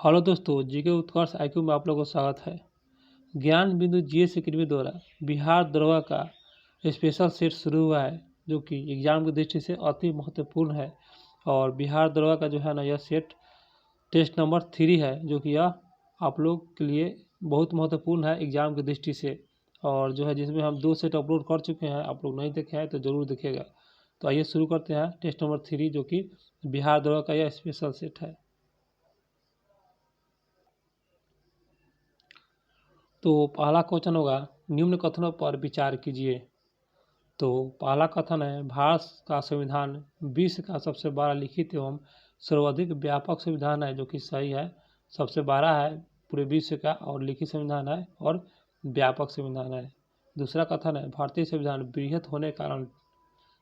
Hello दोस्तों, GK उत्कर्ष IQ में आप लोगों को स्वागत है। ज्ञान बिंदु जीएस अकेडमी द्वारा बिहार दरोगा का स्पेशल सेट शुरू हुआ है, जो कि एग्जाम की दृष्टि से अति महत्वपूर्ण है। और बिहार दरोगा का जो है ना, यह सेट टेस्ट नंबर 3 है, जो कि यह आप लोग के लिए बहुत महत्वपूर्ण है एग्जाम की दृष्टि से। और जो है जिसमें हम 2 सेट अपलोड कर चुके हैं, आप लोग नहीं देखे हैं तो ज़रूर देखेगा। तो आइए शुरू करते हैं टेस्ट नंबर 3, जो कि बिहार दरोगा का यह स्पेशल सेट है। तो पहला क्वेश्चन होगा, निम्न कथनों पर विचार कीजिए। तो पहला कथन है, भारत का संविधान विश्व का सबसे बड़ा लिखित एवं सर्वाधिक व्यापक संविधान है, जो कि सही है। सबसे बड़ा है पूरे विश्व का और लिखित संविधान है और व्यापक संविधान है। दूसरा कथन है, भारतीय संविधान बृहत होने के कारण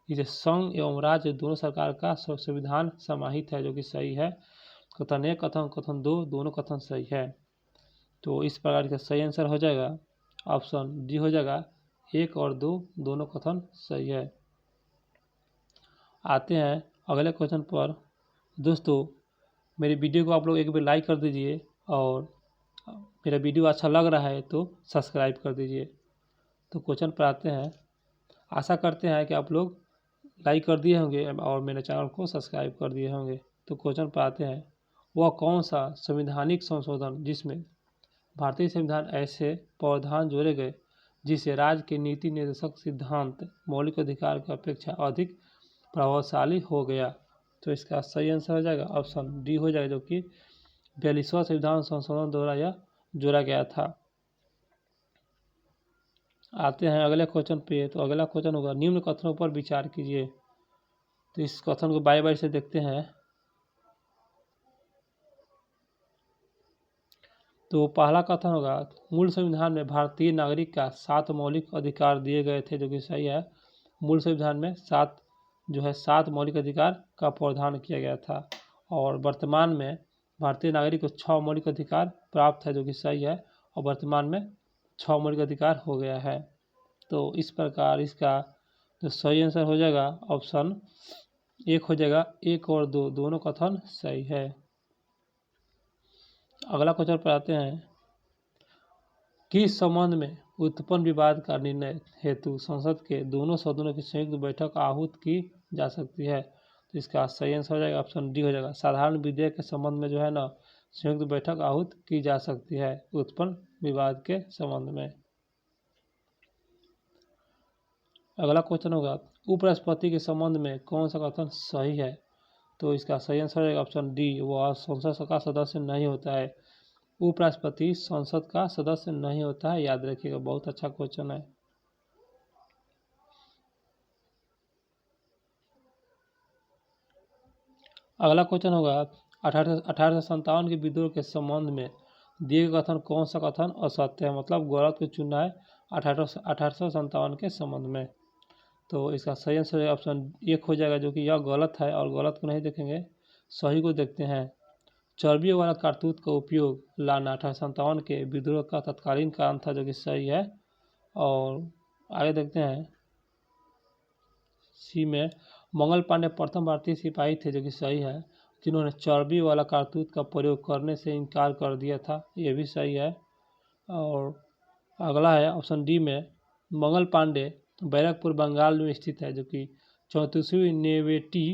इसे संघ एवं राज्य दोनों सरकार का संविधान समाहित है, जो कि सही है। कथन 1, कथन 2 दोनों कथन सही है। तो इस प्रकार का सही आंसर हो जाएगा ऑप्शन डी हो जाएगा, 1 और 2 दोनों कथन सही है। आते हैं अगले क्वेश्चन पर। दोस्तों, मेरी वीडियो को आप लोग एक बार लाइक कर दीजिए और मेरा वीडियो अच्छा लग रहा है तो सब्सक्राइब कर दीजिए। तो क्वेश्चन पर आते हैं। आशा करते हैं कि आप लोग लाइक कर दिए होंगे और मेरे चैनल को सब्सक्राइब कर दिए होंगे। तो क्वेश्चन पर आते हैं, वह कौन सा संवैधानिक संशोधन जिसमें भारतीय संविधान ऐसे प्रावधान जोड़े गए जिससे राज्य के नीति निर्देशक सिद्धांत मौलिक अधिकार की अपेक्षा अधिक प्रभावशाली हो गया। तो इसका सही आंसर हो जाएगा ऑप्शन डी हो जाएगा, जो कि 42वां संविधान संशोधन द्वारा यह जोड़ा गया था। आते हैं अगले क्वेश्चन पे। तो अगला क्वेश्चन होगा, निम्न कथनों पर विचार कीजिए। तो इस कथन को बारी बारी से देखते हैं। तो पहला कथन होगा, मूल संविधान में भारतीय नागरिक का 7 मौलिक अधिकार दिए गए थे, जो कि सही है। मूल संविधान में 7 मौलिक अधिकार का प्रावधान किया गया था। और वर्तमान में भारतीय नागरिक को 6 मौलिक अधिकार प्राप्त है, जो कि सही है। और वर्तमान में 6 मौलिक अधिकार हो गया है। तो इस प्रकार इसका जो सही आंसर हो जाएगा ऑप्शन 1 हो जाएगा, 1 और 2 दोनों कथन सही है। अगला क्वेश्चन पर आते हैं, किस संबंध में उत्पन्न विवाद का निर्णय हेतु संसद के दोनों सदनों की संयुक्त बैठक आहूत की जा सकती है। तो इसका सही आंसर हो जाएगा ऑप्शन डी हो जाएगा, साधारण विधेयक के संबंध में जो है ना, संयुक्त बैठक आहूत की जा सकती है उत्पन्न विवाद के संबंध में। अगला क्वेश्चन होगा, उपराष्ट्रपति के संबंध में कौन सा कथन सही है। तो इसका सही आंसर हो जाएगा ऑप्शन डी, वह संसद का सदस्य नहीं होता है। उपराष्ट्रपति संसद का सदस्य नहीं होता है, याद रखिएगा, बहुत अच्छा क्वेश्चन है। अगला क्वेश्चन होगा, 1857 के विद्रोह के संबंध में दिए गए कथन कौन सा कथन असत्य है, मतलब गलत को चुनना है 1857 के संबंध में। तो इसका सही आंसर ऑप्शन 1 हो जाएगा, जो कि यह गलत है। और गलत को नहीं देखेंगे, सही को देखते हैं। चर्बी वाला कारतूस का उपयोग लाना 1857 के विद्रोह का तत्कालीन कारण था, जो कि सही है। और आगे देखते हैं, सी में मंगल पांडे प्रथम भारतीय सिपाही थे, जो कि सही है, जिन्होंने चर्बी वाला कारतूस का प्रयोग करने से इनकार कर दिया था, ये भी सही है। और अगला है ऑप्शन डी में, मंगल पांडे बैरकपुर बंगाल में स्थित है, जो कि 34वीं नेवेटी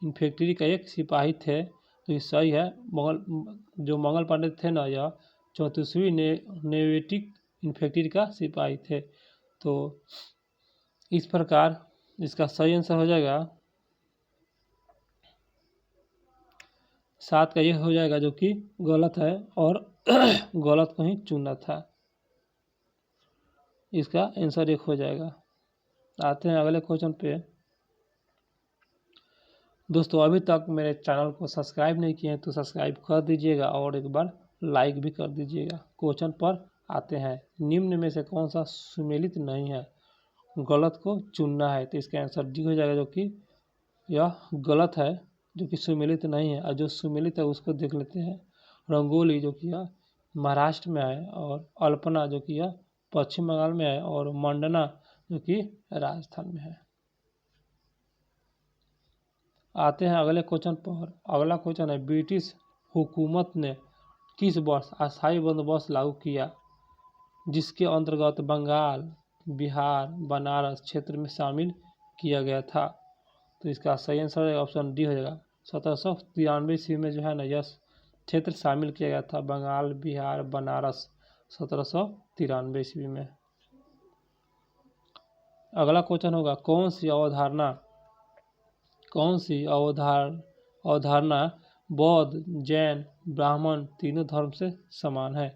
इन्फेंट्री का एक सिपाही थे, तो ये सही है। जो मंगल पांडे थे ना, यह 34वीं नेवेटिक इन्फेंट्री का सिपाही थे। तो इस प्रकार इसका सही आंसर हो जाएगा 7 का ये हो जाएगा, जो कि गलत है और गलत को ही चुनना था। इसका आंसर 1 हो जाएगा। आते हैं अगले क्वेश्चन पे। दोस्तों, अभी तक मेरे चैनल को सब्सक्राइब नहीं किए हैं तो सब्सक्राइब कर दीजिएगा और एक बार लाइक भी कर दीजिएगा। क्वेश्चन पर आते हैं, निम्न में से कौन सा सुमेलित नहीं है, गलत को चुनना है। तो इसका आंसर डी हो जाएगा, जो कि यह गलत है, जो कि सुमेलित नहीं है। और जो सुमेलित है उसको देख लेते हैं। रंगोली, जो कि यह महाराष्ट्र में है, और अल्पना, जो कि यह पश्चिम बंगाल में है, और मंडना, जो कि राजस्थान में है। आते हैं अगले क्वेश्चन पर। अगला क्वेश्चन है, ब्रिटिश हुकूमत ने किस वर्ष अस्थायी बंदोबस्त लागू किया, जिसके अंतर्गत बंगाल, बिहार, बनारस क्षेत्र में शामिल किया गया था? तो इसका सही आंसर ऑप्शन डी हो जाएगा। 1793 ईस्वी में जो है ना यह क्षेत्र शामिल किया गया था, बंगाल, बिहार, बनारस, 1793 ईस्वी में। अगला क्वेश्चन होगा, कौन सी अवधारणा बौद्ध, जैन, ब्राह्मण तीनों धर्म से समान है?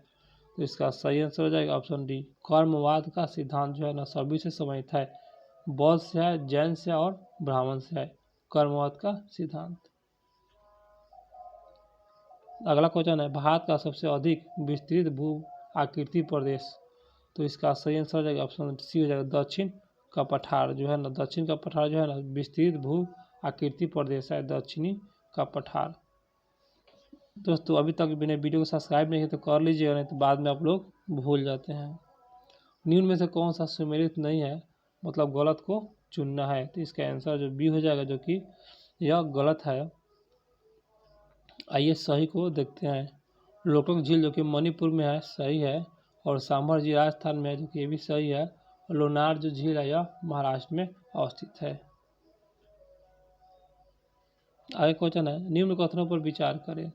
तो इसका सही आंसर हो जाएगा ऑप्शन डी, कर्मवाद का सिद्धांत जो है ना सभी से संबंधित है, बौद्ध से है, जैन से और ब्राह्मण से है, कर्मवाद का सिद्धांत। अगला क्वेश्चन है, भारत का सबसे अधिक विस्तृत भू आकृति प्रदेश? तो इसका सही आंसर हो जाएगा ऑप्शन सी हो जाएगा, दक्षिण का पठार जो है ना, दक्षिण का पठार जो है ना विस्तृत भू आकृति प्रदेश है, दक्षिणी का पठार। दोस्तों अभी तक मैंने वीडियो को सब्सक्राइब नहीं किया तो कर लीजिएगा, नहीं तो बाद में आप लोग भूल जाते हैं। निम्न में से कौन सा सुमेलित नहीं है, मतलब गलत को चुनना है? तो इसका आंसर जो बी हो जाएगा, जो कि यह गलत है। आइए सही को देखते हैं। लोकटक झील जो कि मणिपुर में है, सही है, और सांभर झील राजस्थान में है, जो कि ये भी सही है। लोनार जो झील है यह महाराष्ट्र में अवस्थित है। आगे क्वेश्चन है, निम्न कथनों पर विचार करें।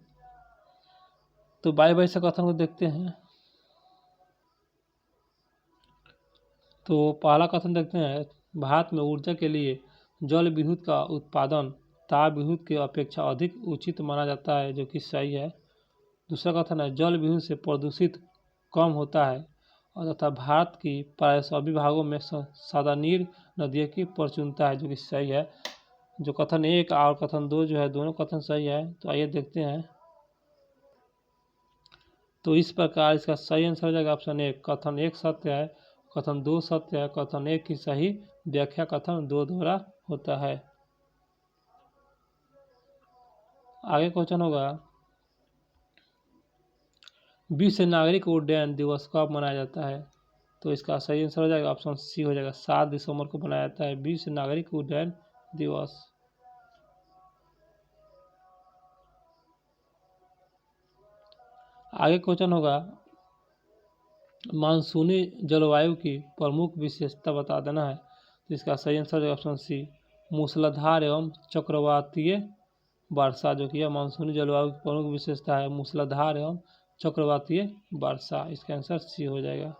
तो बाई से कथन को देखते हैं। तो पहला कथन देखते हैं, भारत में ऊर्जा के लिए जल विद्युत का उत्पादन ताप विद्युत की अपेक्षा अधिक उचित माना जाता है, जो कि सही है। दूसरा कथन है, जल विद्युत से प्रदूषित कम होता है, और तथा भारत की प्राय सभी भागों में सादानीर नदियों की प्रचुरता है, जो कि सही है। जो कथन 1 और कथन 2 जो है दोनों कथन सही है। तो आइए देखते हैं। तो इस प्रकार इसका सही आंसर हो जाएगा ऑप्शन 1, कथन 1 सत्य है, कथन 2 सत्य है, कथन 1 की सही व्याख्या कथन 2 द्वारा होता है। आगे क्वेश्चन होगा, विश्व नागरिक उड्डयन दिवस कब मनाया जाता है? तो इसका सही आंसर हो जाएगा ऑप्शन सी हो जाएगा, 7 दिसंबर को मनाया जाता है विश्व नागरिक उड्डयन दिवस। आगे क्वेश्चन होगा, मानसूनी जलवायु की प्रमुख विशेषता बता देना है। तो इसका सही आंसर है ऑप्शन सी, मूसलाधार एवं चक्रवातीय वर्षा, जो कि यह मानसूनी जलवायु की प्रमुख विशेषता है, मूसलाधार एवं चक्रवातीय वर्षा। इसका आंसर सी हो जाएगा।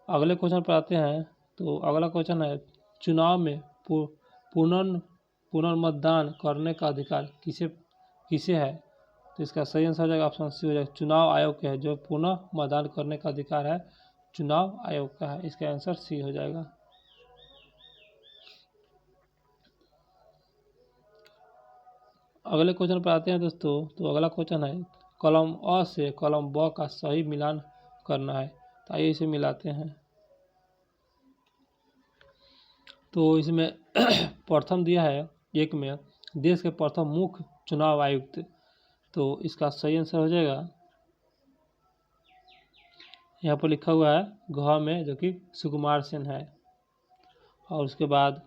अगले क्वेश्चन पर आते हैं। तो अगला क्वेश्चन है, चुनाव में पुनर्मतदान करने का अधिकार किसे है? तो इसका सही आंसर हो जाएगा ऑप्शन सी हो जाएगा, चुनाव आयोग का है, जो पुनः मतदान करने का अधिकार है चुनाव आयोग का है। इसका आंसर सी हो जाएगा। अगले क्वेश्चन पर आते हैं दोस्तों। तो अगला क्वेश्चन है, कॉलम अ से कॉलम ब का सही मिलान करना है। तो आइए इसे मिलाते हैं। तो इसमें प्रथम दिया है एक में, देश के प्रथम मुख्य चुनाव आयुक्त। तो इसका सही आंसर हो जाएगा, यहाँ पर लिखा हुआ है घ में, जो कि सुकुमार सेन है। और उसके बाद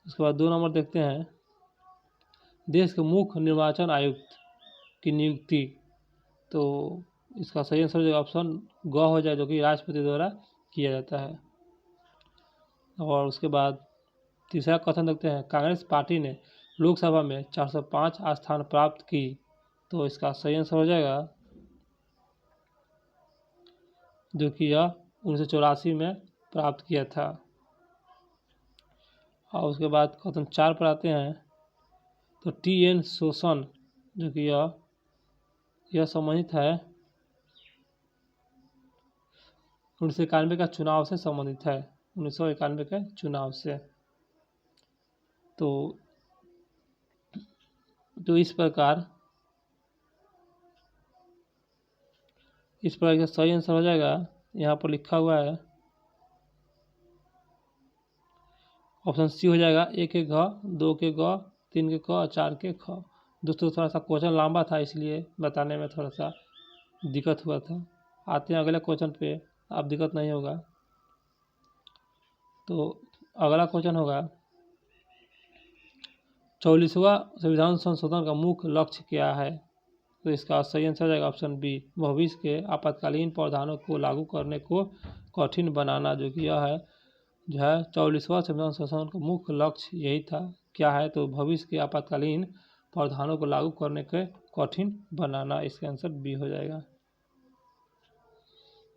2 नंबर देखते हैं, देश के मुख्य निर्वाचन आयुक्त की नियुक्ति। तो इसका सही आंसर हो जाएगा ऑप्शन ग हो जाए, जो कि राष्ट्रपति द्वारा किया जाता है। और उसके बाद तीसरा कथन देखते हैं, कांग्रेस पार्टी ने लोकसभा में 405 स्थान प्राप्त की। तो इसका सही आंसर हो जाएगा, जो कि यह 1984 में प्राप्त किया था। और उसके बाद कथन 4 पर आते हैं। तो TN शोषण, जो कि यह संबंधित है 1991 का चुनाव से संबंधित है, 1991 के चुनाव से। तो इस प्रकार का सही आंसर हो जाएगा, यहाँ पर लिखा हुआ है ऑप्शन सी हो जाएगा, 1 के घ, 2 के ग, 3 के क और 4 के ख। दोस्तों थोड़ा सा क्वेश्चन लंबा था, इसलिए बताने में थोड़ा सा दिक्कत हुआ था। आते हैं अगले क्वेश्चन पे, अब दिक्कत नहीं होगा। तो अगला क्वेश्चन होगा, 44वां संविधान संशोधन का मुख्य लक्ष्य क्या है? तो इसका सही आंसर हो जाएगा ऑप्शन बी, भविष्य के आपातकालीन प्रावधानों को लागू करने को कठिन बनाना, जो कि यह है जो है 44वां संविधान संशोधन का मुख्य लक्ष्य यही था। क्या है तो भविष्य के आपातकालीन प्रावधानों को लागू करने के कठिन बनाना, इसका आंसर बी हो जाएगा।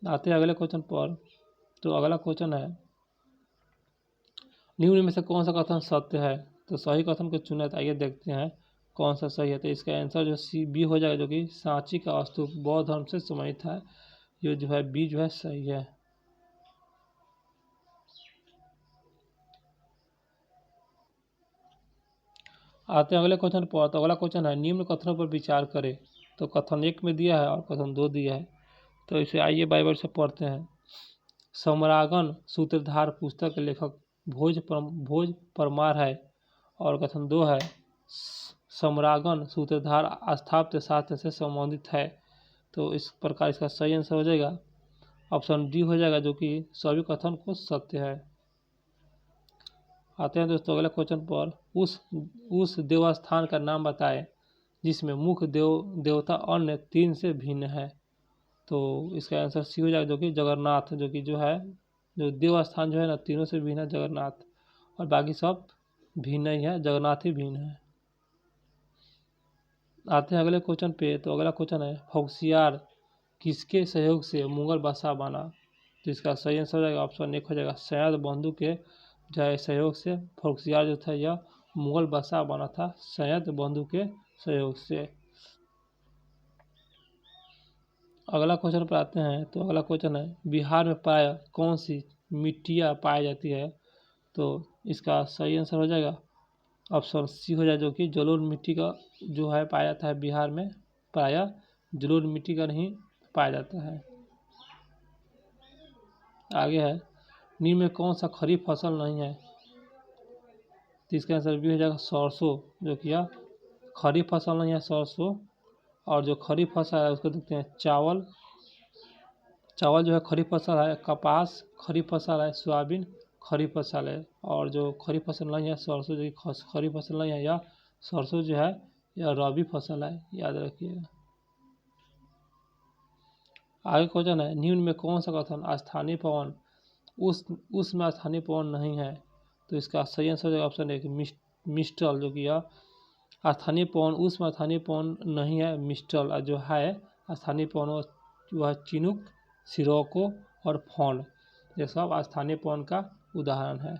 आते हैं अगले क्वेश्चन पर। तो अगला क्वेश्चन है निम्न में से कौन सा कथन सत्य है। तो सही कथन को चुना, आइए देखते हैं कौन सा सही है। तो इसका आंसर जो सी बी हो जाएगा, जो कि सांची का स्तूप बौद्ध धर्म से संबंधित है। ये जो है बी जो है सही है। आते हैं अगले क्वेश्चन पर। तो अगला क्वेश्चन है निम्न कथनों पर विचार करें। तो कथन 1 में दिया है और कथन 2 दिया है। तो इसे आइए बाइबल से पढ़ते हैं। सम्रागन सूत्रधार पुस्तक के लेखक भोज परमार है। और कथन 2 है सम्रागन सूत्रधार स्थापत्य शास्त्र से संबंधित है। तो इस प्रकार इसका सही आंसर हो जाएगा ऑप्शन डी हो जाएगा, जो कि सभी कथन को सत्य है। आते हैं दोस्तों अगले क्वेश्चन पर। उस देवस्थान का नाम बताएं जिसमें मुख्य देवता अन्य 3 से भिन्न है। तो इसका आंसर सी हो जाएगा, जो कि जगन्नाथ, जो कि जो है जो देवस्थान जो है ना तीनों से भिन्न है जगन्नाथ, और बाकी सब भिन्न ही है, जगन्नाथ ही भिन्न है। आते हैं अगले क्वेश्चन पे। तो अगला क्वेश्चन है फोक्सियार किसके सहयोग से मुगल बादशाह बना। तो इसका सही आंसर हो जाएगा ऑप्शन 1 हो जाएगा सैयद बंधु के जो है सहयोग से फोक्सियार जो था यह मुगल बादशाह बना था, सैयद बंधु के सहयोग से। अगला क्वेश्चन पर आते हैं। तो अगला क्वेश्चन है बिहार में प्राय कौन सी मिट्टियाँ पाई जाती है। तो इसका सही आंसर हो जाएगा ऑप्शन सी हो जाए, जो कि जलोढ़ मिट्टी का जो है पाया जाता है बिहार में, प्रायः जलोढ़ मिट्टी का नहीं पाया जाता है। आगे है निम्न में कौन सा खरीफ फसल नहीं है। तो इसका आंसर भी हो जाएगा सरसों, जो कि यह खरीफ फसल नहीं है सरसों। और जो खरीफ फसल है उसको देखते हैं चावल जो है खरीफ फसल है, कपास खरीफ फसल है, सोयाबीन खरीफ फसल है। और जो खरीफ फसल नहीं है सरसों, जो कि खरीफ फसल नहीं है, यह सरसों जो है यह रबी फसल है, याद रखिएगा। आगे क्वेश्चन है निम्न में कौन सा कथन स्थानीय पवन उसमें स्थानीय पवन नहीं है। तो इसका सही आंसर हो जाएगा ऑप्शन 1 मिस्टल, जो कि यह स्थानीय पवन उसमें स्थानीय पवन नहीं है। मिस्टल जो है स्थानीय पवन वह चिनुक, सिरोको और फोन, ये सब स्थानीय पवन का उदाहरण है।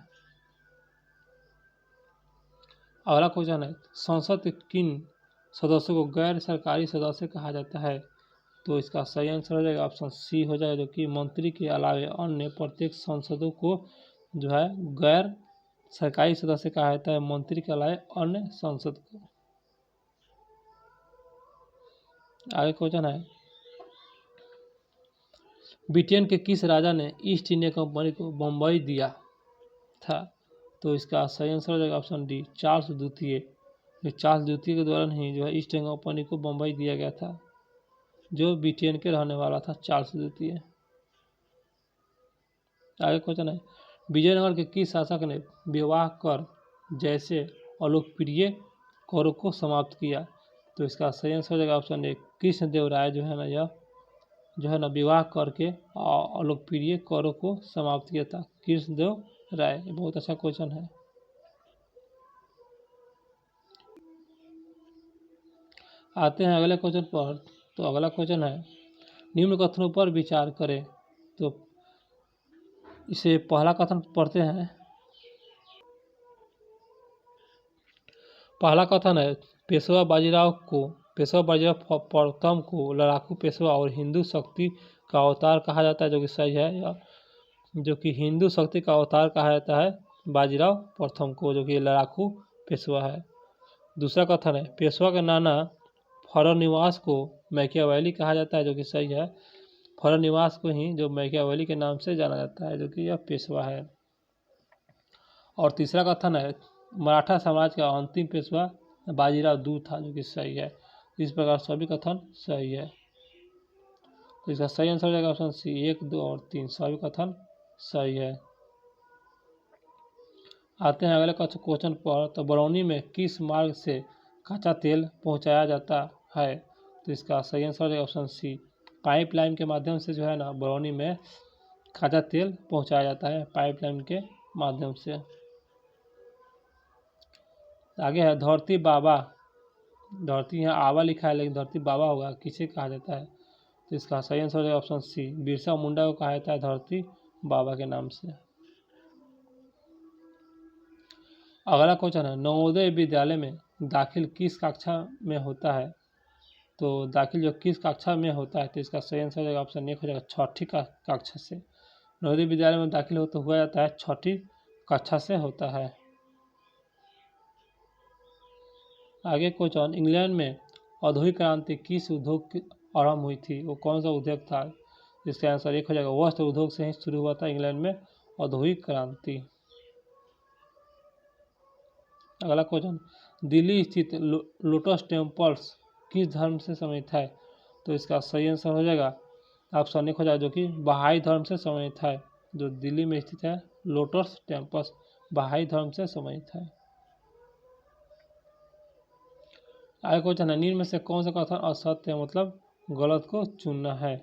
अगला क्वेश्चन है संसद के किन सदस्यों को गैर सरकारी सदस्य कहा जाता है। तो इसका सही आंसर हो जाएगा ऑप्शन सी हो जाएगा, जो कि मंत्री के अलावे अन्य प्रत्येक सांसदों को जो है गैर सरकारी सदस्य कहा जाता है, मंत्री के अलावे अन्य सांसद को। आगे क्वेश्चन है ब्रिटेन के किस राजा ने ईस्ट इंडिया कंपनी को बम्बई दिया था। तो इसका सही आंसर हो जाएगा ऑप्शन डी चार्ल्स द्वितीय। चार्ल्स द्वितीय के दौरान ही जो है ईस्ट इंडिया कंपनी को बम्बई दिया गया था, जो ब्रिटेन के रहने वाला था चार्ल्स द्वितीय। आगे क्वेश्चन है विजयनगर के किस शासक ने विवाह कर जैसे अलोकप्रिय करों को समाप्त किया। तो इसका सही आंसर हो जाएगा ऑप्शन ए कृष्णदेवराय, जो है ना यह जो है ना विवाह करके अलोकप्रिय करों को समाप्त किया था, कृष्णदेव राय। बहुत अच्छा क्वेश्चन है। आते हैं अगले क्वेश्चन पर। तो अगला क्वेश्चन है निम्न कथनों पर विचार करें। तो इसे पहला कथन पढ़ते हैं। पहला कथन है पेशवा बाजीराव प्रथम को लड़ाकू पेशवा और हिंदू शक्ति का अवतार कहा जाता है, जो कि सही है, जो कि हिंदू शक्ति का अवतार कहा जाता है बाजीराव प्रथम को, जो कि लड़ाकू पेशवा है। दूसरा कथन है पेशवा के नाना फरनिवास को मैकियावेली कहा जाता है, जो कि सही है, फरनिवास को ही जो मैकियावेली के नाम से जाना जाता है, जो कि यह पेशवा है। और तीसरा कथन है मराठा साम्राज्य का अंतिम पेशवा बाजीराव दूर था, जो कि सही है। इस प्रकार सभी कथन सही है। तो इसका सही आंसर हो जाएगा ऑप्शन सी 1, 2 और 3 सभी कथन सही है। आते हैं अगले क्वेश्चन पर। तो बरौनी में किस मार्ग से कच्चा तेल पहुंचाया जाता है। तो इसका सही आंसर हो जाएगा ऑप्शन सी। पाइपलाइन के माध्यम से जो है ना बरौनी में खाजा तेल पहुंचाया जाता है, पाइपलाइन के माध्यम से। आगे है धरती बाबा। धरती यहाँ आवा लिखा है लेकिन धरती बाबा होगा, किसे कहा जाता है? तो इसका सही आंसर हो जाएगा ऑप्शन सी। बिरसा मुंडा को कहा जाता है धरती बाबा के नाम से। अगला क्वेश्चन है नवोदय विद्यालय में दाखिल किस कक्षा में होता है? तो दाखिल जो किस कक्षा में होता है? तो इसका सही आंसर हो जाएगा ऑप्शन एक हो जाएगा छठी कक्षा से। नवोदय विद्यालय में दाखिल हो तो हुआ जाता है छठी कक्षा से होता है। आगे क्वेश्चन इंग्लैंड में औद्योगिक क्रांति किस उद्योग की आरंभ हुई थी? वो कौन सा उद्योग था? इसका आंसर एक हो जाएगा वस्त्र उद्योग से ही शुरू हुआ था इंग्लैंड में औद्योगिक क्रांति। अगला क्वेश्चन दिल्ली स्थित लोटस टेम्पल्स किस धर्म से संबंधित है? तो इसका सही आंसर हो जाएगा ऑप्शन एक हो जाएगा जो कि बहाई धर्म से संबंधित है। जो दिल्ली में स्थित है लोटस टेम्पल्स बहाई धर्म से संबंधित है। आगे क्वेश्चन है निम्न में से कौन सा कथन असत्य है मतलब गलत को चुनना है?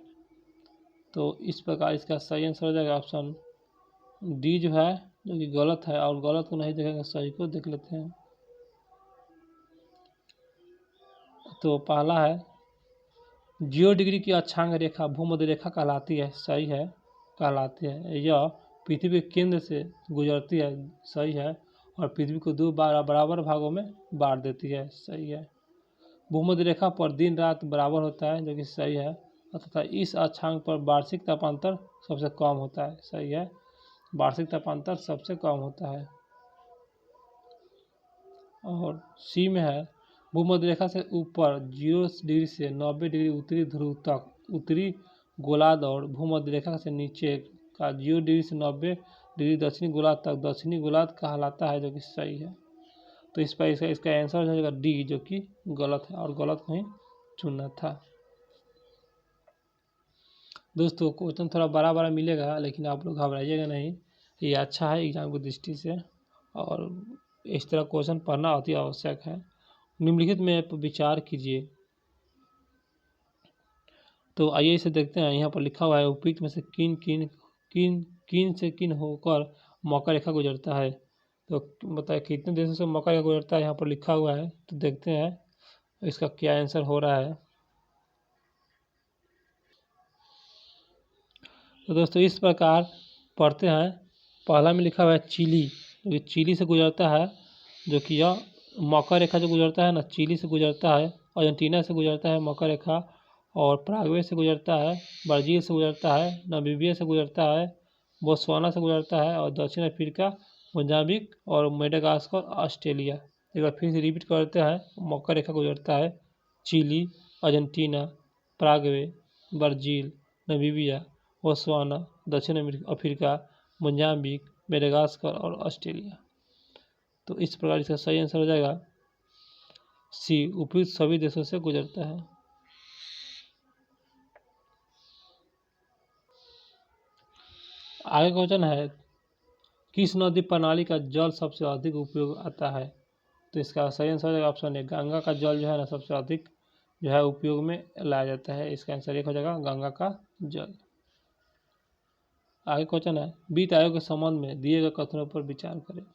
तो इस प्रकार इसका सही आंसर हो जाएगा ऑप्शन डी जो है जो कि गलत है, और गलत को नहीं देखेंगे सही को देख लेते हैं। तो पहला है 0 डिग्री की अक्षांग रेखा भूमध्य रेखा कहलाती है, सही है, कहलाती है। यह पृथ्वी के केंद्र से गुजरती है, सही है, और पृथ्वी को 2 बराबर भागों में बांट देती है, सही है। भूमध्य रेखा पर दिन रात बराबर होता है, जो कि सही है, तथा इस अक्षांग पर वार्षिक तापांतर सबसे कम होता है, सही है, वार्षिक तापांतर सबसे कम होता है। और सी में है भूमध्य रेखा से ऊपर 0 डिग्री से 90 डिग्री उत्तरी ध्रुव तक उत्तरी गोलार्ध और भूमध्य रेखा से नीचे का 0 डिग्री से 90 डिग्री दक्षिणी गोलार्ध तक दक्षिणी गोलार्ध कहलाता है, जो कि सही है। तो इस पर इसका आंसर हो जाएगा डी, जो कि गलत है, और गलत को ही चुनना था। दोस्तों क्वेश्चन थोड़ा बड़ा बड़ा मिलेगा लेकिन आप लोग घबराइएगा नहीं, ये अच्छा है एग्जाम की दृष्टि से, और इस तरह क्वेश्चन पढ़ना अति आवश्यक है। निम्नलिखित में आप विचार कीजिए। तो आइए इसे देखते हैं। यहाँ पर लिखा हुआ है उपयुक्त में से किन से किन होकर मकर रेखा गुजरता है? तो बताइए कितने देशों से मकर रेखा गुजरता है, यहाँ पर लिखा हुआ है। तो देखते हैं इसका क्या आंसर हो रहा है। तो दोस्तों इस प्रकार पढ़ते हैं। पहला में लिखा हुआ है चिली, तो ये चिली से गुजरता है, जो कि यह मकर रेखा जो गुजरता है ना चिली से गुजरता है, अर्जेंटीना से गुजरता है मकर रेखा, और पराग्वे से गुजरता है, ब्राज़ील से गुजरता है, नामीबिया से गुजरता है, बोत्सवाना से गुजरता है, और दक्षिण अफ्रीका, मोजाम्बिक और मेडागास्कर ऑस्ट्रेलिया। एक बार फिर से रिपीट करते हैं। मकर रेखा गुजरता है Chile, Argentina, Paraguay, Brazil, Namibia, Botswana, दक्षिण अफ्रीका, मोजाम्बिक, मेडागास्कर और ऑस्ट्रेलिया। तो इस प्रकार इसका सही आंसर हो जाएगा सी, उपयुक्त सभी देशों से गुजरता है। आगे क्वेश्चन है किस नदी प्रणाली का जल सबसे अधिक उपयोग आता है? तो इसका सही आंसर हो जाएगा ऑप्शन ए, गंगा का जल जो है ना सबसे अधिक जो है उपयोग में लाया जाता है। इसका आंसर एक हो जाएगा गंगा का जल। आगे क्वेश्चन है वित्त आयोग के संबंध में दिए गए कथनों पर विचार करें।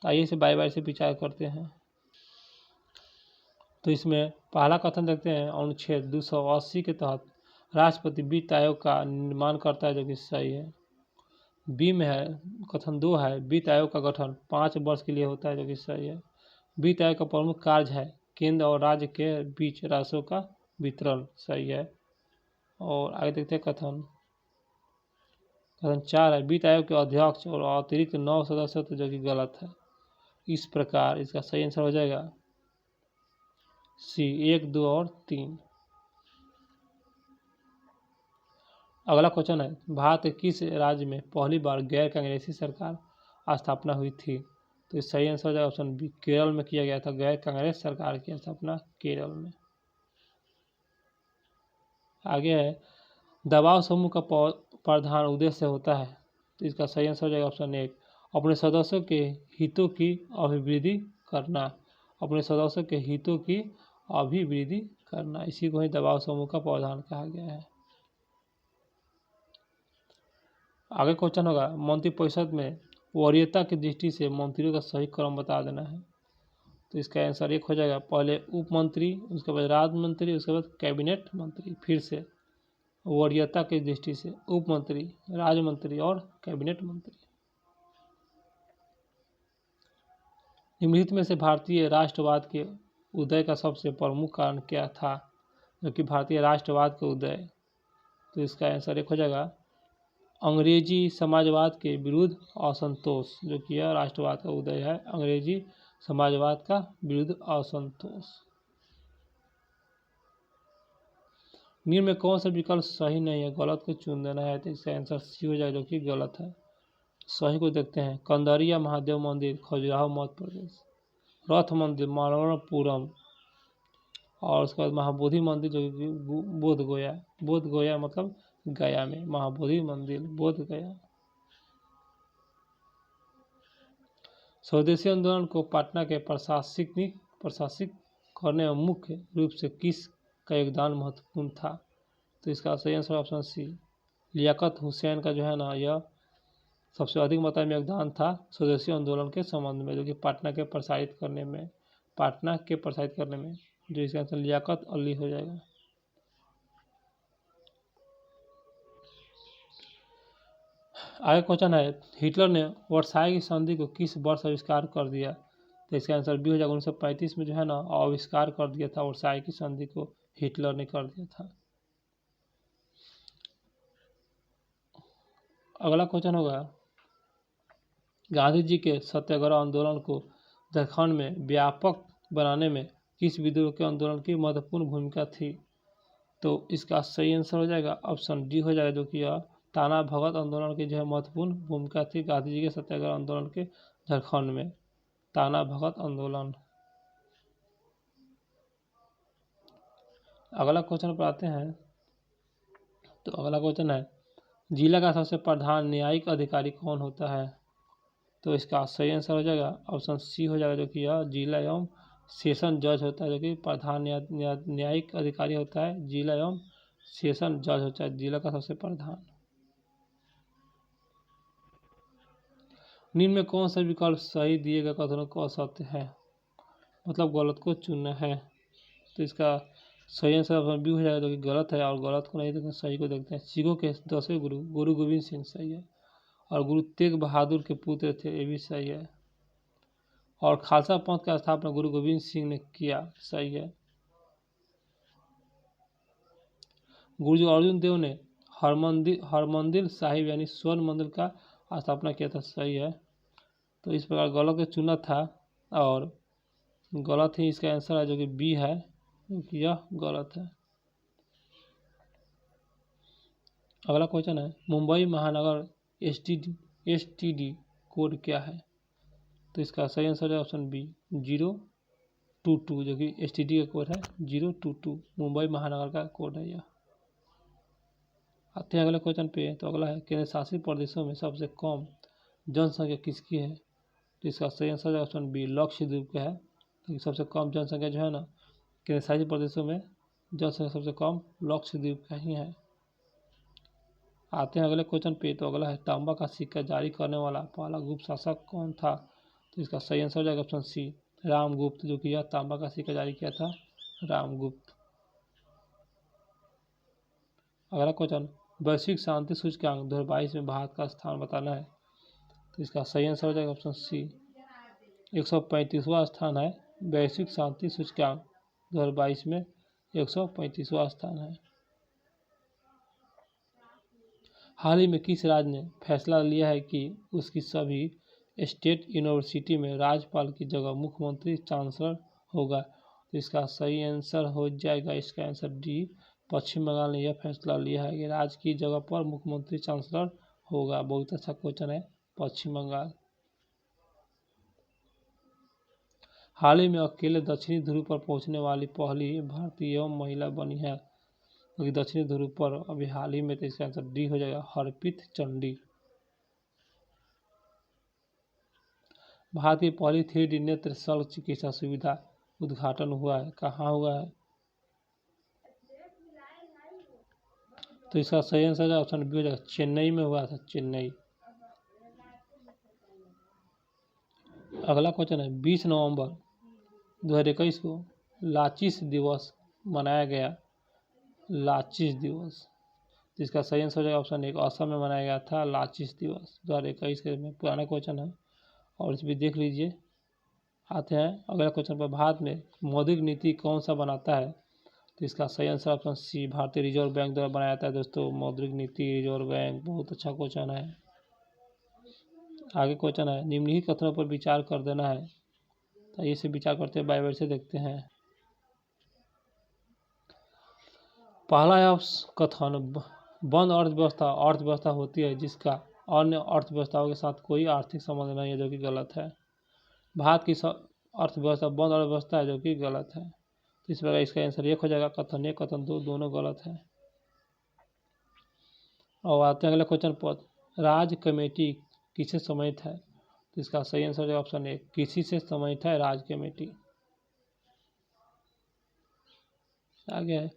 आइए इसे बारी बारी से विचार करते हैं। तो इसमें पहला कथन देखते हैं अनुच्छेद 280 के तहत राष्ट्रपति वित्त आयोग का निर्माण करता है, जो कि सही है। बी में है कथन 2 है वित्त आयोग का गठन 5 वर्ष के लिए होता है, जो कि सही है। वित्त आयोग का प्रमुख कार्य है केंद्र और राज्य के बीच राशि का वितरण, सही है। और आगे देखते हैं कथन 4 है वित्त आयोग के अध्यक्ष और अतिरिक्त 9 सदस्य, तो जो कि गलत है। इस प्रकार इसका सही आंसर हो जाएगा सी, 1, 2 और 3। अगला क्वेश्चन है भारत के किस राज्य में पहली बार गैर कांग्रेसी सरकार स्थापना हुई थी? तो इस सही आंसर हो जाएगा ऑप्शन बी, केरल में किया गया था गैर कांग्रेस सरकार की स्थापना केरल में। आगे है दबाव समूह का प्रधान उद्देश्य होता है। तो इसका सही आंसर हो जाएगा ऑप्शन एक, अपने सदस्यों के हितों की अभिवृद्धि करना, अपने सदस्यों के हितों की अभिवृद्धि करना। इसी को ही दबाव समूह का प्रावधान कहा गया है। आगे क्वेश्चन होगा, मंत्रिपरिषद में वरीयता की दृष्टि से मंत्रियों का सही क्रम बता देना है। तो इसका आंसर एक हो जाएगा, पहले उप मंत्री, उसके बाद राज्य मंत्री, उसके बाद कैबिनेट मंत्री। फिर से वरीयता की दृष्टि से उप मंत्री, राज्य मंत्री और कैबिनेट मंत्री। निम्नलिखित में से भारतीय राष्ट्रवाद के उदय का सबसे प्रमुख कारण क्या था? जो कि भारतीय राष्ट्रवाद के उदय, तो इसका आंसर एक हो जाएगा, अंग्रेजी समाजवाद के विरुद्ध असंतोष। जो कि यह राष्ट्रवाद का उदय है, अंग्रेजी समाजवाद का विरुद्ध असंतोष। निम्न में कौन सा विकल्प सही नहीं है? गलत को चुन देना है। तो इसका आंसर सी हो जाएगा, जो कि गलत है। सही को देखते हैं, कंदरिया महादेव मंदिर खजुराहो मध्य प्रदेश, रथ मंदिर मालवपुरम, और उसके बाद महाबोधि मंदिर जो कि बोध गया मतलब गया में, महाबोधि मंदिर बोध गया। स्वदेशी आंदोलन को पटना के प्रशासित करने में मुख्य रूप से किस का योगदान महत्वपूर्ण था? तो इसका सही answer option C, Liaquat Hussain का जो है ना, यह सबसे अधिक मात्रा में योगदान था स्वदेशी आंदोलन के संबंध में, जो कि पटना के प्रसारित करने में, जो इसका आंसर लियाकत अली हो जाएगा। आगे क्वेश्चन है, हिटलर ने वर्साई की संधि को किस वर्ष आविष्कार कर दिया? तो इसका आंसर बी हो जाएगा, 1935 में जो है ना आविष्कार कर दिया था, वर्साई की संधि को हिटलर ने कर दिया था। अगला क्वेश्चन होगा, गांधी जी के सत्याग्रह आंदोलन को झारखंड में व्यापक बनाने में किस विद्रोह के आंदोलन की महत्वपूर्ण भूमिका थी? तो इसका सही आंसर हो जाएगा ऑप्शन डी हो जाएगा, जो कि यह ताना भगत आंदोलन की जो है महत्वपूर्ण भूमिका थी गांधी जी के सत्याग्रह आंदोलन के झारखंड में, ताना भगत आंदोलन। अगला क्वेश्चन पर आते हैं। तो अगला क्वेश्चन है, जिला का सबसे प्रधान न्यायिक अधिकारी कौन होता है? तो इसका सही आंसर हो जाएगा ऑप्शन सी हो जाएगा, जो कि यह जिला एवं सेशन जज होता है, जो कि प्रधान न्यायिक अधिकारी होता है, जिला एवं सेशन जज होता है, जिला का सबसे प्रधान। निम्न में कौन सा विकल्प सही दिए गए कथनों को असत्य है, मतलब गलत को चुनना है? तो इसका सही आंसर ऑप्शन बी हो जाएगा, जो कि गलत है, और गलत को नहीं देखते सही को देखते हैं। सिखों के 10वें गुरु गोविंद सिंह सही है, और गुरु तेग बहादुर के पुत्र थे, ये भी सही है। और खालसा पंथ का स्थापना गुरु गोविंद सिंह ने किया, सही है। गुरु अर्जुन देव ने हरमंदिर साहिब यानी स्वर्ण मंदिर का स्थापना किया था, सही है। तो इस प्रकार गलत को चुना था, और गलत ही इसका आंसर है, जो कि बी है, क्योंकि यह गलत है। अगला क्वेश्चन है, मुंबई महानगर एसटीडी कोड क्या है? तो इसका सही आंसर है ऑप्शन बी 022, जो कि एसटीडी का कोड है 022, मुंबई महानगर का कोड है यह। आते हैं अगले क्वेश्चन पे। तो अगला है, केंद्र शासित प्रदेशों में सबसे कम जनसंख्या किसकी है? तो इसका सही आंसर है ऑप्शन बी, लक्षद्वीप का है, क्योंकि सबसे कम जनसंख्या जो है ना केंद्र शासित प्रदेशों में जनसंख्या सबसे कम लक्षद्वीप का ही है। आते हैं अगले क्वेश्चन पे। तो अगला है, तांबा का सिक्का जारी करने वाला पहला गुप्त शासक कौन था? तो इसका सही आंसर हो जाएगा ऑप्शन सी, रामगुप्त, जो कि यह तांबा का सिक्का जारी किया था रामगुप्त। अगला क्वेश्चन, वैश्विक शांति सूचकांक 2022 में भारत का स्थान बताना है। तो इसका सही आंसर हो जाएगा ऑप्शन सी, 135वां स्थान है, वैश्विक शांति सूचकांक 2022 में 135वां स्थान है। हाल ही में किस राज्य ने फैसला लिया है कि उसकी सभी स्टेट यूनिवर्सिटी में राज्यपाल की जगह मुख्यमंत्री चांसलर होगा? तो इसका सही आंसर हो जाएगा, इसका आंसर डी, पश्चिम बंगाल ने यह फैसला लिया है कि राज्य की जगह पर मुख्यमंत्री चांसलर होगा। बहुत अच्छा क्वेश्चन है, पश्चिम बंगाल। हाल ही में अकेले दक्षिणी ध्रुव पर पहुंचने वाली पहली भारतीय एवं महिला बनी है, क्योंकि दक्षिणी ध्रुव पर अभी हाल ही में, तो इसका आंसर डी हो जाएगा, हरप्रीत चंडी। भारत की पहली 3D नेत्र शल्य चिकित्सा सुविधा उद्घाटन हुआ है, कहाँ हुआ है? तो इसका सही आंसर ऑप्शन बी हो जाएगा, चेन्नई में हुआ था, चेन्नई। अगला क्वेश्चन है 20 नवंबर 2021 को लाचिस दिवस मनाया गया, लाचिस दिवस। जिसका सही आंसर हो जाएगा ऑप्शन एक, असम में मनाया गया था लाचिस दिवस 2021 के में। पुराना क्वेश्चन है और इस भी देख लीजिए। आते हैं अगला क्वेश्चन पर, भारत में मौद्रिक नीति कौन सा बनाता है? तो इसका सही आंसर ऑप्शन सी, भारतीय रिजर्व बैंक द्वारा बनाया जाता है। दोस्तों मौद्रिक नीति रिजर्व बैंक, बहुत अच्छा क्वेश्चन है। आगे क्वेश्चन है, निम्नलिखित कथनों पर विचार कर देना है। तो इसे विचार करते हैं, बाय से देखते हैं। पहला है कथन, बंद अर्थव्यवस्था होती है जिसका अन्य अर्थव्यवस्थाओं के साथ कोई आर्थिक संबंध नहीं है, जो कि गलत है। भारत की अर्थव्यवस्था बंद अर्थव्यवस्था है, जो कि गलत है। तो इस प्रकार इसका आंसर एक हो जाएगा, कथन एक कथन दो दोनों गलत है। और आते हैं अगले क्वेश्चन पर, राज्य कमेटी किसे सम्मानित है? तो इसका सही आंसर है ऑप्शन एक, किसी से सम्मानित है राज्य कमेटी। आगे है,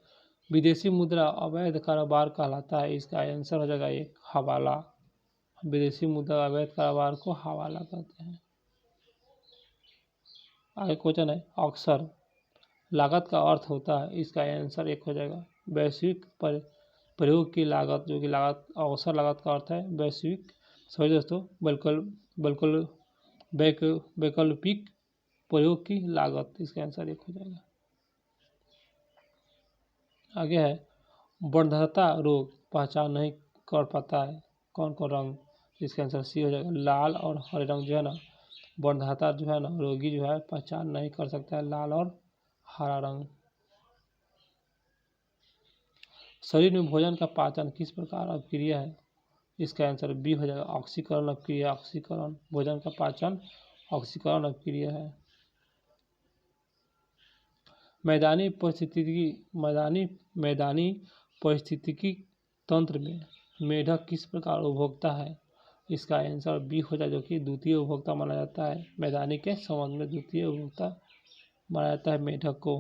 विदेशी मुद्रा अवैध कारोबार कहलाता है। इसका आंसर हो जाएगा एक, हवाला। विदेशी मुद्रा अवैध कारोबार को हवाला कहते हैं। आगे क्वेश्चन है, अक्सर लागत का अर्थ होता है। इसका आंसर एक हो जाएगा, वैश्विक प्रयोग की लागत, जो कि लागत अवसर लागत का अर्थ है वैश्विक, सॉरी दोस्तों, वैकल्पिक प्रयोग की लागत। इसका आंसर एक हो जाएगा। आगे है, वर्णहता रोग पहचान नहीं कर पाता है कौन कौन रंग? इसका आंसर सी हो जाएगा, लाल और हरे रंग जो है ना, वर्णहता जो है ना रोगी जो है पहचान नहीं कर सकता है लाल और हरा रंग। शरीर में भोजन का पाचन किस प्रकार अभिक्रिया है? इसका आंसर बी हो जाएगा, ऑक्सीकरण अभिक्रिया। ऑक्सीकरण, भोजन का पाचन ऑक्सीकरण अभिक्रिया है। मैदानी पारिस्थितिकी तंत्र में मेढक किस प्रकार उपभोक्ता है? इसका आंसर बी हो जाए, जो कि द्वितीय उपभोक्ता माना जाता है। मैदानी के संबंध में द्वितीय उपभोक्ता माना जाता है मेढक को।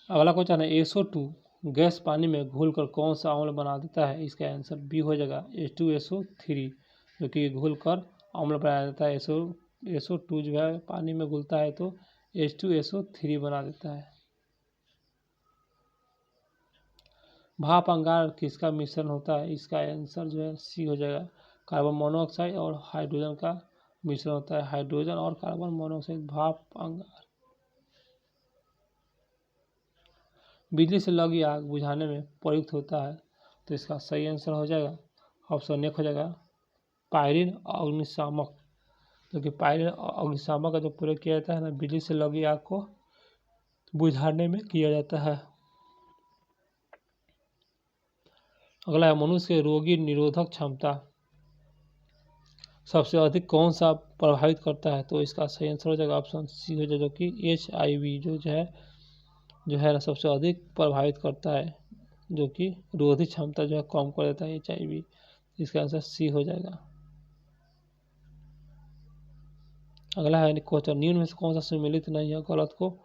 अगला क्वेश्चन है, SO2 गैस पानी में घुलकर कौन सा अम्ल बना देता है? इसका आंसर बी हो जाएगा, H2SO3, जो कि घुलकर अम्ल बनाया जाता है। SO2 जो है पानी में घुलता है तो H2SO3 बना देता है। भाप अंगार किसका मिश्रण होता है? इसका आंसर जो है सी हो जाएगा, कार्बन मोनोऑक्साइड और हाइड्रोजन का मिश्रण होता है। हाइड्रोजन और कार्बन मोनोऑक्साइड भाप अंगार। बिजली से लगी आग बुझाने में प्रयुक्त होता है। तो इसका सही आंसर हो जाएगा ऑप्शन एक हो जाएगा, पायरिन अग्निशामक। क्योंकि पायरिन अग्निशामक का जो प्रयोग किया जाता है ना, बिजली से लगी आग को बुझाने में किया जाता है। अगला है, मनुष्य के रोगी निरोधक क्षमता सबसे अधिक कौन सा प्रभावित करता है? तो इसका सही आंसर हो जाएगा ऑप्शन सी हो जाएगा, जो कि HIV जो है ना सबसे अधिक प्रभावित करता है, जो कि रोधी क्षमता जो है कम कर देता है HIV। इसका आंसर सी हो जाएगा। अगला है क्वेश्चन, निम्न में से कौन सा सम्मिलित नहीं है, गलत को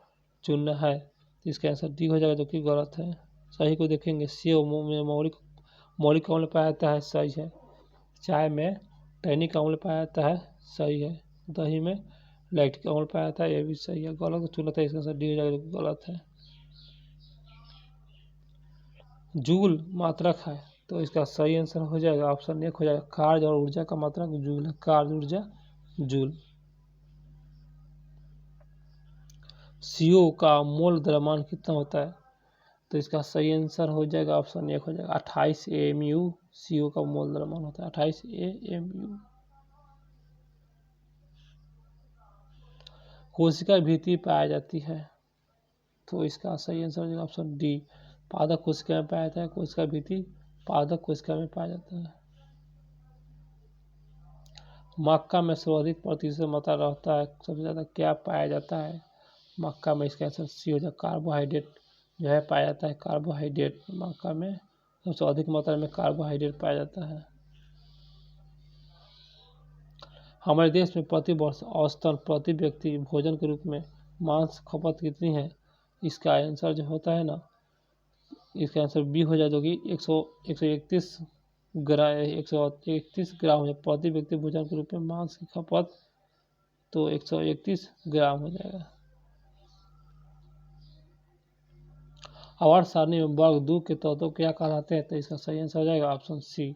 चुनना है। इसका आंसर डी हो जाएगा, जो कि गलत है। सही को देखेंगे, सेव में मौलिक अम्ल पाया जाता है, सही है। चाय में टैनिक अम्ल पाया जाता है, सही है। दही में लैक्टिक अम्ल पाया जाता है, यह भी सही है। गलत को चुना था, इसका आंसर डी हो जाएगा, जो कि गलत है। जूल मात्रक है, तो इसका सही आंसर हो जाएगा ऑप्शन एक हो जाएगा, कार्य और ऊर्जा का मात्रक जूल है, कार्य ऊर्जा जूल। CO का मोल द्रव्यमान कितना होता है? तो इसका सही आंसर हो जाएगा ऑप्शन एक हो जाएगा, 28 AMU CO का मोल द्रव्यमान होता है, 28 AMU। कोशिका भित्ति पाई जाती है, तो इसका सही आंसर हो जाएगा ऑप्शन डी, पादप कोशिका में पाया जाता है। कोशिका भित्ति पादप कोशिका में पाया जाता है। मक्का में सर्वाधिक प्रतिशत मात्रा रहता है, सबसे ज़्यादा क्या पाया जाता है मक्का में? इसका आंसर सी हो जाएगा, कार्बोहाइड्रेट जो है पाया जाता है। कार्बोहाइड्रेट मक्का में सबसे अधिक मात्रा में कार्बोहाइड्रेट पाया जाता है। हमारे देश में प्रति वर्ष औसतन प्रति व्यक्ति भोजन के रूप में मांस खपत कितनी है? इसका आंसर जो होता है ना, इसका आंसर बी हो जाए, जो कि 131 ग्राम हो जाए प्रति व्यक्ति भोजन के रूप में मांस की खपत, तो 131 ग्राम हो जाएगा। आवर्त सारणी में वर्ग 2 के तत्व क्या कहलाते हैं? तो इसका सही आंसर हो जाएगा ऑप्शन सी,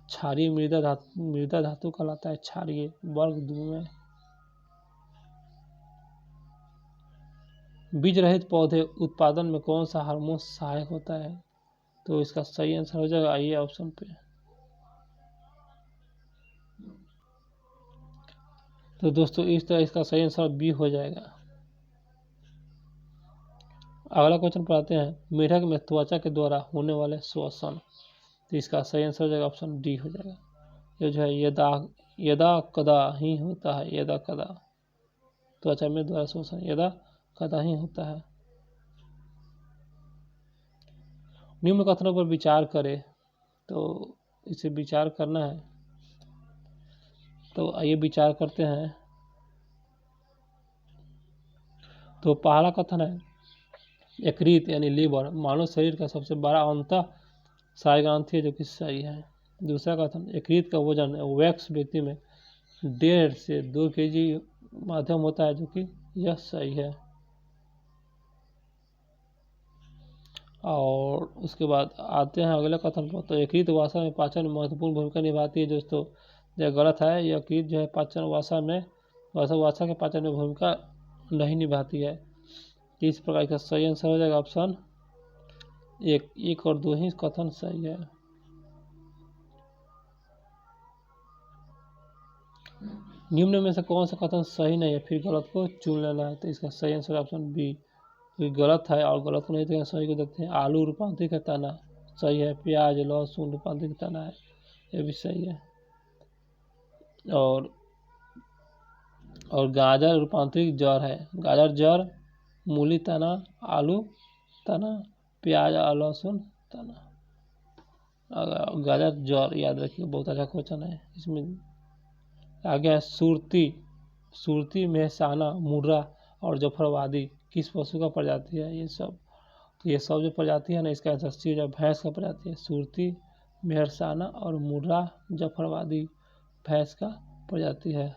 क्षारीय मृदा धातु कहलाता है क्षारीय वर्ग 2 में। बीज रहित पौधे उत्पादन में कौन सा हार्मोन सहायक होता है? तो इसका सही आंसर हो जाएगा ये ऑप्शन पे। तो दोस्तों इस तरह इसका सही आंसर बी हो जाएगा। अगला क्वेश्चन पढ़ाते हैं, मेढक में त्वचा के द्वारा होने वाले श्वसन, तो इसका सही आंसर हो जाएगा ऑप्शन डी हो जाएगा। ये जो है यदा कदा ही होता है, यदा कदा त्वचा में द्वारा श्वसन यदा कदा ही होता है। निम्न कथनों पर विचार करें, तो इसे विचार करना है, तो आइए विचार करते हैं। तो पहला कथन है, यकृत यानी लीवर मानव शरीर का सबसे बड़ा अंतः स्रावी ग्रंथि है, जो कि सही है। दूसरा कथन, यकृत का वजन वयस्क व्यक्ति में 1.5 से 2 kg माध्यम होता है, जो कि यह सही है। और उसके बाद आते हैं अगले कथन पर, तो यकृत वसा में पाचन में महत्वपूर्ण भूमिका निभाती है। दोस्तों यह गलत है, यकृत जो है पाचन वसा के पाचन में भूमिका नहीं निभाती है। इस प्रकार का सही आंसर हो जाएगा ऑप्शन 1 और 2 ही कथन सही है। निम्न में से कौन सा कथन सही नहीं है, फिर गलत को चुन लेना है। तो इसका सही आंसर ऑप्शन बी, कोई गलत है और गलत को नहीं देखना, सही को देखते हैं। आलू रूपांतरित का तना सही है, प्याज लहसुन रूपांतरित का तना है, ये भी सही है। और गाजर रूपांतरित जड़ है, गाजर जड़, मूली तना, आलू तना, प्याज और लहसुन तना। गाजर जड़ याद रखिए, बहुत अच्छा क्वेश्चन है। इसमें आगे है सुरती मेहसाना मुर्रा और जफरवादी किस पशु का प्रजाति है? ये सब जो प्रजाति है ना, इसका आंसर सी है, भैंस का प्रजाति है। सुरती मेहसाना और मुर्रा जफरवादी भैंस का प्रजाति है।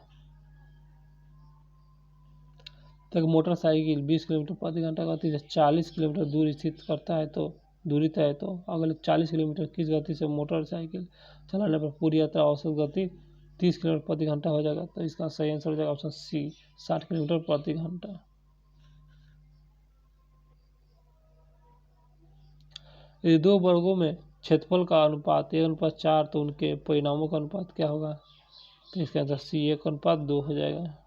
तक मोटरसाइकिल 20 किलोमीटर प्रति घंटा गति से 40 किलोमीटर दूर स्थित करता है, तो दूरी तय है, तो अगले 40 किलोमीटर किस गति से मोटरसाइकिल चलाने पर पूरी यात्रा औसत गति 30 किलोमीटर प्रति घंटा हो जाएगा? तो इसका सही आंसर हो जाएगा ऑप्शन सी, 60 किलोमीटर प्रति घंटा। यदि 2 वर्गों में क्षेत्रफल का अनुपात 1:4, तो उनके परिणामों का अनुपात क्या होगा? तो इसका आंसर सी, 1:2 हो जाएगा।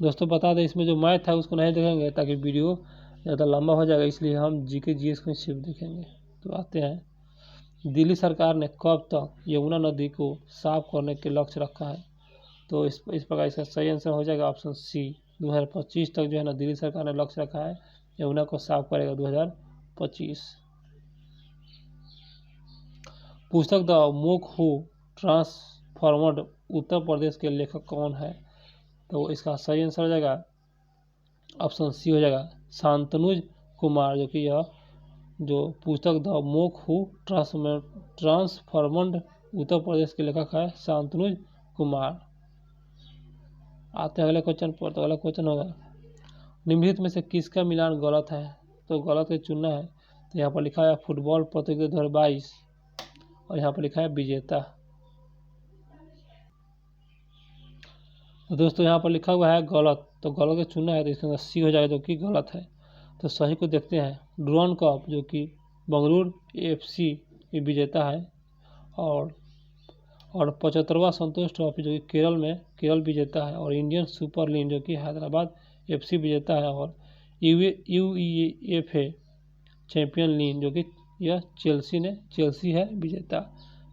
दोस्तों बता दें, इसमें जो मैथ है उसको नहीं देखेंगे ताकि वीडियो ज़्यादा लंबा हो जाएगा, इसलिए हम जीके जीएस को सिर्फ देखेंगे। तो आते हैं, दिल्ली सरकार ने कब तक यमुना नदी को साफ करने के लक्ष्य रखा है? तो इस प्रकार इसका सही आंसर हो जाएगा ऑप्शन सी, 2025 तक जो है ना दिल्ली सरकार ने लक्ष्य रखा है, यमुना को साफ करेगा 2025। पुस्तक द मोक हू ट्रांसफॉर्मड उत्तर प्रदेश के लेखक कौन है? तो इसका सही आंसर हो जाएगा ऑप्शन सी हो जाएगा शांतनुज कुमार, जो कि यह जो पुस्तक द मोक हू ट्रांसफॉर्मड उत्तर प्रदेश के लेखक है शांतनुज कुमार। आते हैं अगले क्वेश्चन पर, तो अगला क्वेश्चन होगा, निम्नलिखित में से किसका मिलान गलत है? तो गलत को चुनना है। तो यहाँ पर लिखा है फुटबॉल प्रतियोगिता 2022 और यहाँ पर लिखा है विजेता। तो दोस्तों यहाँ पर लिखा हुआ है गलत, तो गलत को चुनना है, तो इसके अंदर सी हो जाएगा, जो कि गलत है। तो सही को देखते हैं, डुरांड कप जो कि बंगलुरु एफसी की विजेता है, और 75वां संतोष ट्रॉफी जो कि केरल विजेता है, और इंडियन सुपर लीग जो कि हैदराबाद एफसी विजेता है, और UEFA चैंपियन लीग जो कि यह चेल्सी है विजेता।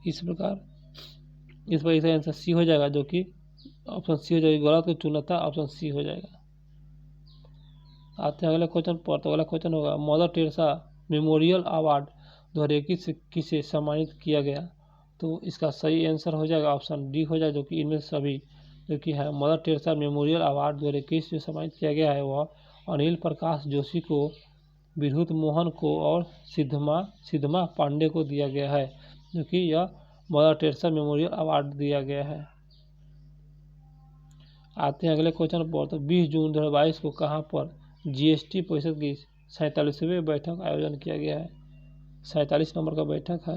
इस प्रकार इसका आंसर सी हो जाएगा, जो कि ऑप्शन सी हो जाएगा, गलत को चुना था, ऑप्शन सी हो जाएगा। आते हैं अगले क्वेश्चन पर, तो अगला क्वेश्चन होगा, मदर टेरेसा मेमोरियल अवार्ड 2021 से सम्मानित किया गया। तो इसका सही आंसर हो जाएगा ऑप्शन डी हो जाएगा, जो कि इनमें सभी जो कि है मदर टेरेसा मेमोरियल अवार्ड 2021 जो सम्मानित किया गया है वह अनिल प्रकाश जोशी को, विद्युत मोहन को और सिद्धमा पांडे को दिया गया है, जो कि यह मदर टेरेसा मेमोरियल अवार्ड दिया गया है। आते हैं अगले क्वेश्चन पर। तो 20 जून 2022 को कहाँ पर जीएसटी परिषद की 47वीं बैठक आयोजन किया गया है। 47 नंबर का बैठक है।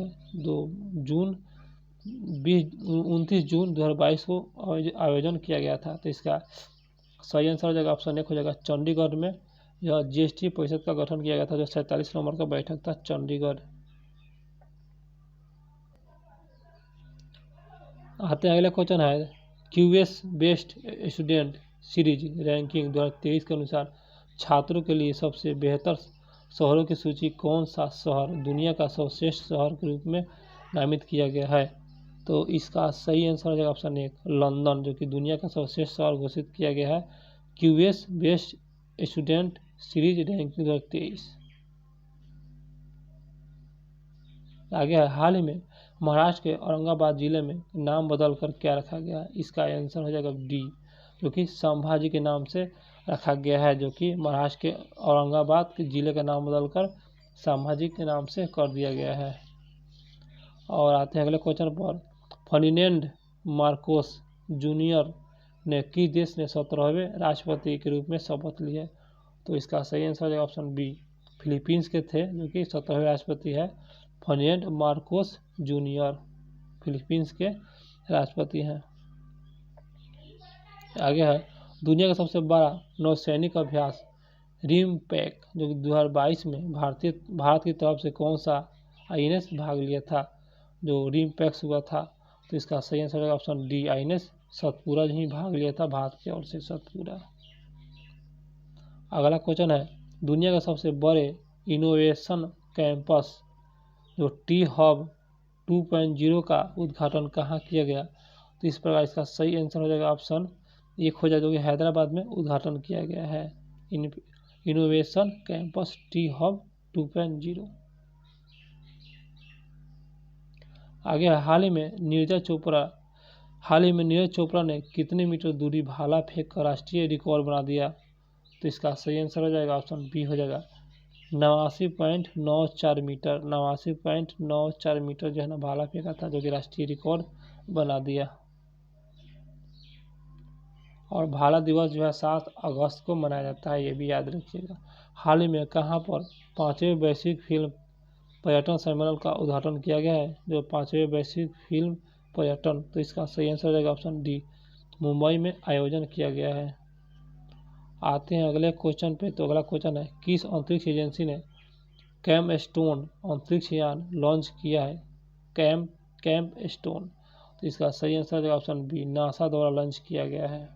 29 जून 2022 को आयोजन किया गया था। तो इसका सही आंसर हो जाएगा ऑप्शन 1 हो जाएगा चंडीगढ़ में यह जीएसटी परिषद का गठन किया गया था, जो 47 नंबर का बैठक था चंडीगढ़। आते हैं अगले क्वेश्चन है QS best student series ranking 2023 के अनुसार छात्रों के लिए सबसे बेहतर शहरों की सूची कौन सा शहर दुनिया का सर्वश्रेष्ठ शहर के रूप में नामित किया गया है। तो इसका सही आंसर हो जाएगा ऑप्शन 1 लंदन, जो कि दुनिया का सर्वश्रेष्ठ शहर घोषित किया गया है QS best student series ranking 2023। आगे है हाल ही में महाराष्ट्र के औरंगाबाद जिले में नाम बदलकर क्या रखा गया है। इसका आंसर हो जाएगा डी, जो कि संभाजी के नाम से रखा गया है, जो कि महाराष्ट्र के औरंगाबाद के जिले का नाम बदलकर संभाजी के नाम से कर दिया गया है। और आते हैं अगले क्वेश्चन पर। फर्डिनेंड मार्कोस जूनियर ने किस देश ने 17वें राष्ट्रपति के रूप में शपथ ली है। तो इसका सही आंसर हो जाएगा ऑप्शन बी फिलीपींस के थे, जो कि 17वें राष्ट्रपति है फर्डिनेंड मार्कोस जूनियर, फिलीपींस के राष्ट्रपति हैं। आगे है दुनिया का सबसे बड़ा नौसैनिक अभ्यास रिमपैक, जो कि 2022 में भारत की तरफ से कौन सा आईएनएस भाग लिया था, जो रिमपैक्स हुआ था। तो इसका सही आंसर है ऑप्शन डी आईएनएस सतपुरा ही भाग लिया था भारत की ओर से सतपुरा। अगला क्वेश्चन है दुनिया का सबसे बड़े इनोवेशन कैंपस जो टी हब 2.0 का उद्घाटन कहाँ किया गया। तो इस प्रकार इसका सही आंसर हो जाएगा ऑप्शन 1 हो जाएगा, जो कि हैदराबाद में उद्घाटन किया गया है इनोवेशन कैंपस टी हब 2.0। आगे हाल ही में नीरज चोपड़ा ने कितने मीटर दूरी भाला फेंक कर राष्ट्रीय रिकॉर्ड बना दिया। तो इसका सही आंसर हो जाएगा ऑप्शन बी हो जाएगा 89.94 मीटर 89.94 मीटर जो है ना भाला फेंका था, जो कि राष्ट्रीय रिकॉर्ड बना दिया। और भाला दिवस जो है 7 अगस्त को मनाया जाता है, ये भी याद रखिएगा। हाल ही में कहाँ पर 5वें वैश्विक फिल्म पर्यटन सम्मेलन का उद्घाटन किया गया है, जो 5वें वैश्विक फिल्म पर्यटन। तो इसका सही आंसर हो जाएगा ऑप्शन डी मुंबई में आयोजन किया गया है। आते हैं अगले क्वेश्चन पे। तो अगला क्वेश्चन है किस अंतरिक्ष एजेंसी ने कैम्पस्टोन अंतरिक्ष यान लॉन्च किया है। कैम्पस्टोन। तो इसका सही आंसर है ऑप्शन बी नासा द्वारा लॉन्च किया गया है।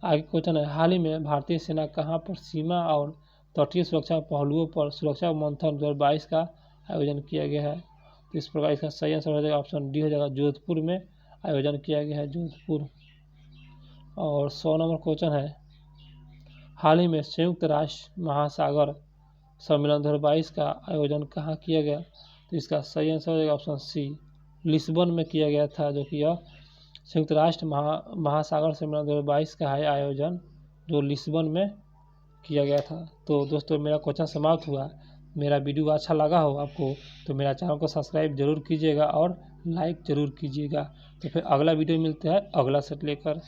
आगे क्वेश्चन है हाल ही में भारतीय सेना कहाँ पर सीमा और तटीय सुरक्षा पहलुओं पर सुरक्षा मंथन 2022 का आयोजन किया गया है। तो इस प्रकार इसका सही आंसर हो जाएगा ऑप्शन डी हो जाएगा जोधपुर में आयोजन किया गया है जोधपुर। और 100 नंबर क्वेश्चन है हाल ही में संयुक्त राष्ट्र महासागर सम्मेलन 2022 का आयोजन कहाँ किया गया। तो इसका सही आंसर हो जाएगा ऑप्शन सी लिस्बन में किया गया था, जो कि यह संयुक्त राष्ट्र महासागर सम्मेलन 2022 का है आयोजन, जो लिस्बन में किया गया था। तो दोस्तों मेरा क्वेश्चन समाप्त हुआ। मेरा वीडियो अच्छा लगा हो आपको तो मेरा चैनल को सब्सक्राइब जरूर कीजिएगा और लाइक ज़रूर कीजिएगा। तो फिर अगला वीडियो मिलते हैं अगला सेट लेकर।